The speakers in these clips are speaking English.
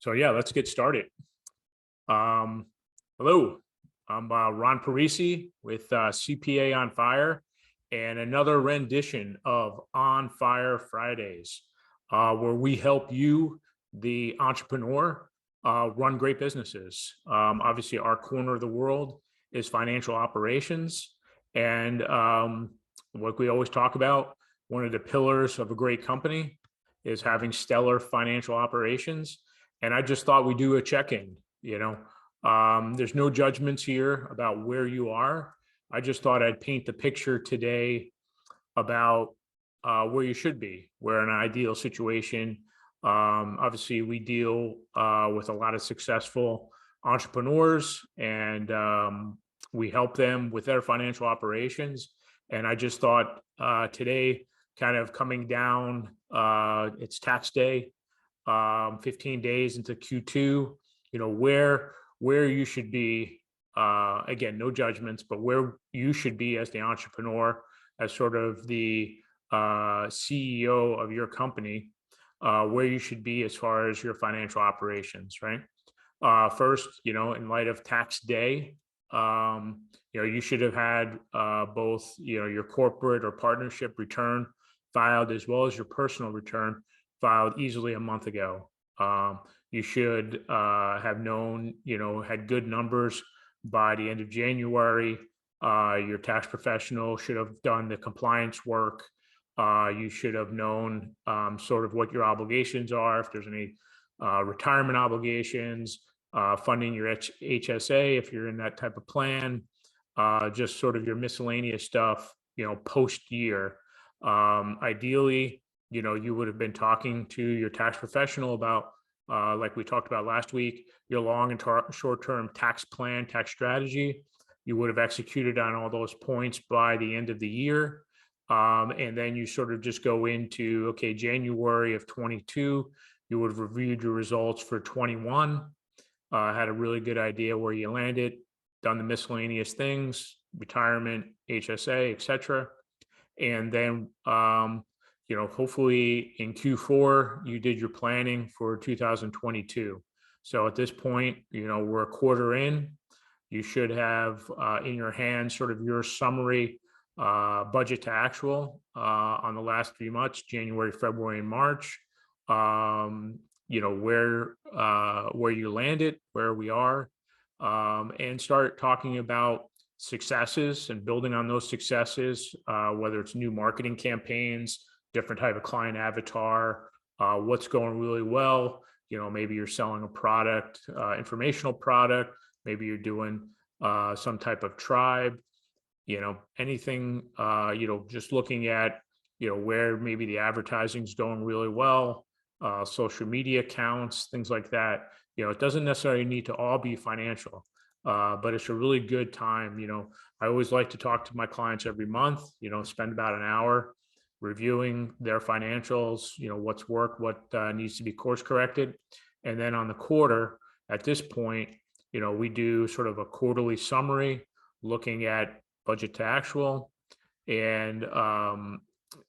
So yeah, let's get started. Hello, I'm Ron Parisi with CPA on Fire and another rendition of On Fire Fridays, where we help you, the entrepreneur, run great businesses. Obviously, our corner of the world is financial operations. And what we always talk about, one of the pillars of a great company is having stellar financial operations. And I just thought we'd do a check-in, there's no judgments here about where you are. I just thought I'd paint the picture today about where you should be. We're in an ideal situation. Obviously, we deal with a lot of successful entrepreneurs, and we help them with their financial operations. And I just thought today, kind of coming down, it's tax day, 15 days into Q2, where you should be, again, no judgments, but where you should be as the entrepreneur, as sort of the CEO of your company, where you should be as far as your financial operations, right? First, in light of tax day, you should have had both, your corporate or partnership return filed as well as your personal return filed easily a month ago. You should have known, had good numbers by the end of January. Your tax professional should have done the compliance work. You should have known sort of what your obligations are, if there's any retirement obligations, funding your HSA if you're in that type of plan, just sort of your miscellaneous stuff, post year. Ideally, you would have been talking to your tax professional about, like we talked about last week, your long and short-term tax plan, tax strategy. You would have executed on all those points by the end of the year. And then you sort of just go into, okay, January of 22, you would have reviewed your results for 21, had a really good idea where you landed, done the miscellaneous things, retirement, HSA, et cetera. And then, hopefully in Q4, you did your planning for 2022. So at this point, we're a quarter in. You should have in your hand sort of your summary budget to actual on the last 3 months, January, February, and March. Where you landed, where we are, and start talking about successes and building on those successes, whether it's new marketing campaigns, different type of client avatar, what's going really well. Maybe you're selling a product, informational product, maybe you're doing some type of tribe, anything, just looking at, where maybe the advertising is going really well, social media accounts, things like that. It doesn't necessarily need to all be financial, but it's a really good time. I always like to talk to my clients every month, spend about an hour reviewing their financials, what's worked, what needs to be course corrected. And then on the quarter, at this point, we do sort of a quarterly summary looking at budget to actual. And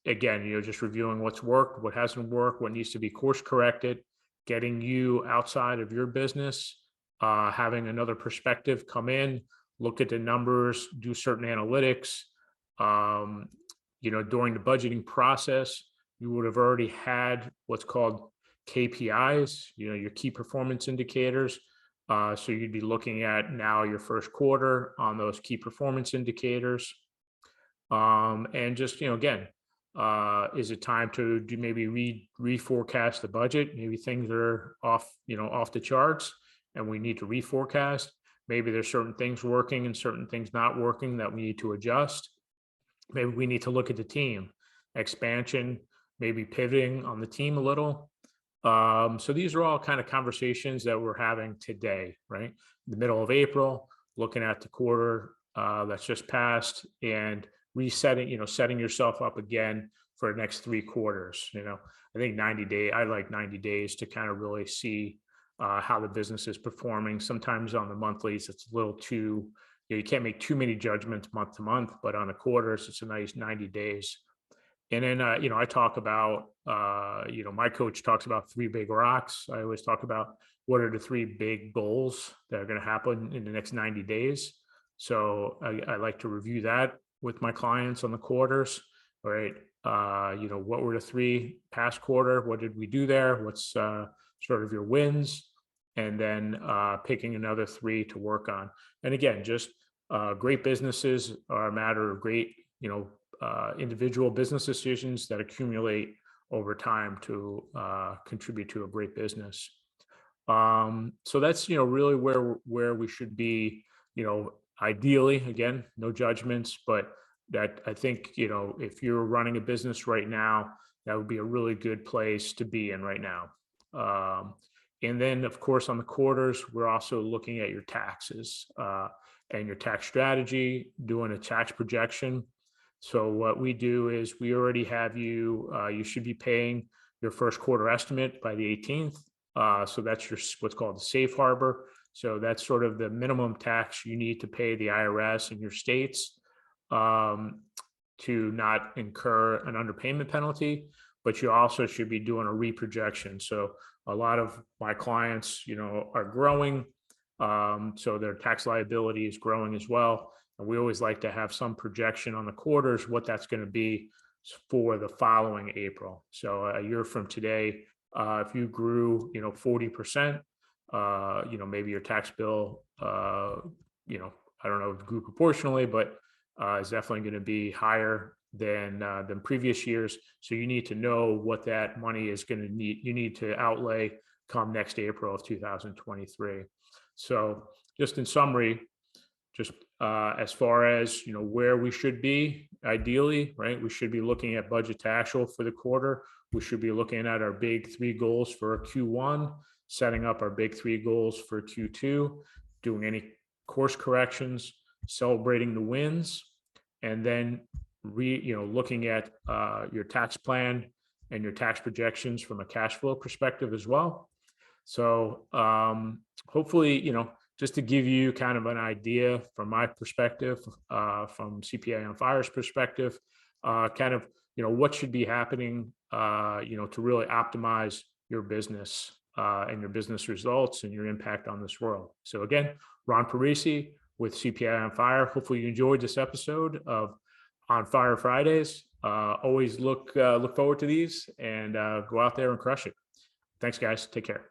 again, just reviewing what's worked, what hasn't worked, what needs to be course corrected, getting you outside of your business, having another perspective come in, look at the numbers, do certain analytics. During the budgeting process, you would have already had what's called KPIs, your key performance indicators. So you'd be looking at now your first quarter on those key performance indicators. And just, again, is it time to do maybe reforecast the budget? Maybe things are off the charts and we need to reforecast. Maybe there's certain things working and certain things not working that we need to adjust. Maybe we need to look at the team expansion, maybe pivoting on the team a little. So these are all kind of conversations that we're having today, right? In the middle of April, looking at the quarter that's just passed and resetting, setting yourself up again for the next 3 quarters. I think 90 days, I like 90 days to kind of really see how the business is performing. Sometimes on the monthlies, it's a little too, you can't make too many judgments month to month, but on the quarters, it's a nice 90 days. And then, I talk about, my coach talks about three big rocks. I always talk about what are the three big goals that are going to happen in the next 90 days. So I like to review that with my clients on the quarters. All right. What were the three past quarter? What did we do there? What's sort of your wins? And then picking another three to work on. And again, just great businesses are a matter of great, individual business decisions that accumulate over time to contribute to a great business. So that's really where we should be. Ideally, again, no judgments, but that I think if you're running a business right now, that would be a really good place to be in right now. And then, of course, on the quarters, we're also looking at your taxes and your tax strategy, doing a tax projection. So what we do is we already have you should be paying your first quarter estimate by the 18th. So that's what's called the safe harbor. So that's sort of the minimum tax you need to pay the IRS in your states to not incur an underpayment penalty. But you also should be doing a reprojection. So a lot of my clients, are growing. So their tax liability is growing as well. And we always like to have some projection on the quarters, what that's going to be for the following April. So a year from today, if you grew, 40%, maybe your tax bill, I don't know, grew proportionally, but is definitely going to be higher than previous years. So you need to know what that money is going to you need to outlay come next April of 2023. So just in summary, just as far as where we should be ideally, right? We should be looking at budget to actual for the quarter. We should be looking at our big three goals for Q1, setting up our big three goals for Q2, doing any course corrections, celebrating the wins, and then looking at your tax plan and your tax projections from a cash flow perspective as well. So hopefully, just to give you kind of an idea from my perspective, from CPA on Fire's perspective, kind of, what should be happening, to really optimize your business and your business results and your impact on this world. So again, Ron Parisi with CPA on Fire. Hopefully you enjoyed this episode of On Fire Fridays. Always look forward to these and go out there and crush it. Thanks, guys. Take care.